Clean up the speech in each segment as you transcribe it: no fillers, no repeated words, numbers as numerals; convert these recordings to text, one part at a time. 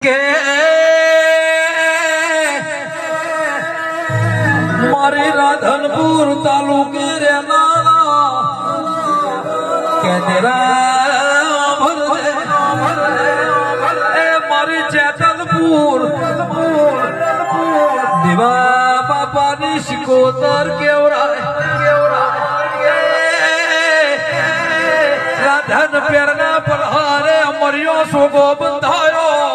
કે મારી રાધનપુર તાલુકે રે કે મારી જેતલપુર દીવા બાપાની શિકોતર કેવરાય રાધન પેરના પલહારે મર્યો સોગો બંધાયો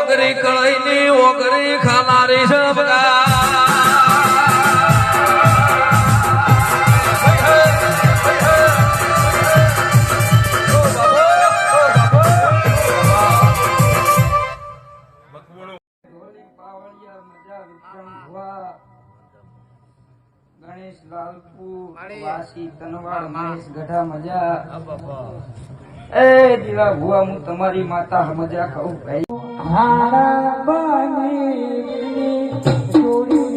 ઓગરી કળઈની ઓગરી ખાનારી સબગા ગણેશ લાલપુર વાસી તનવાડ મહેશ ગઢા મજા એ દીવા ભુવા હું તમારી માતા મજા કહું ભાઈ હારા બની જોડી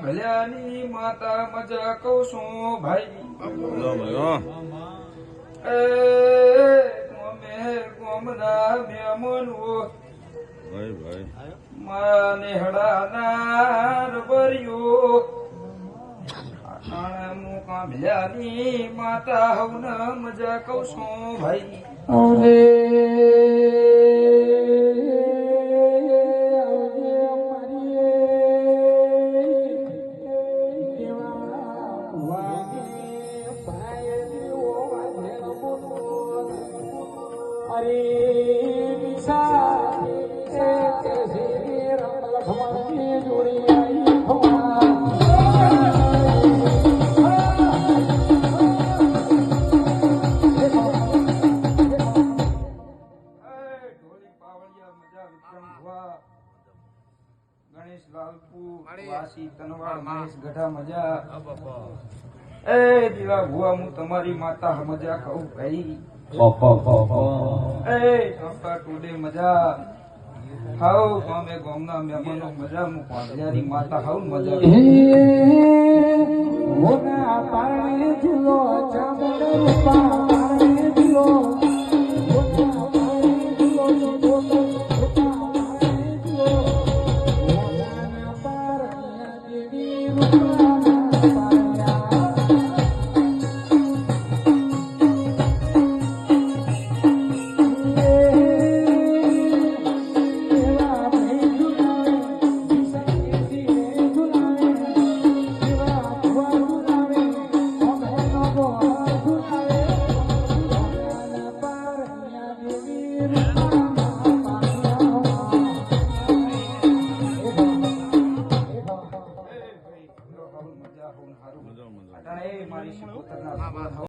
ભલ્યાની માતા મજા કહું છું ભાઈ ગોમના મેમનો મારા નેહડાના રબરિયો ભલ્યાની માતા હવન મજા કહું છું ભાઈ ગણેશ લાલપુર વાસી તનવાડ મહેશ ગઢા મજા એ દીવા ભુવા હું તમારી માતા મજા કહું ભાઈ એ ચોપા ટોડે મજા હાઉ તમે ગોમના મહેમાનો મજા હું પાંજરાની માતા હાઉ મજા હોના પારણે ઝૂલો ચામડે પારણે ઝૂલો મારી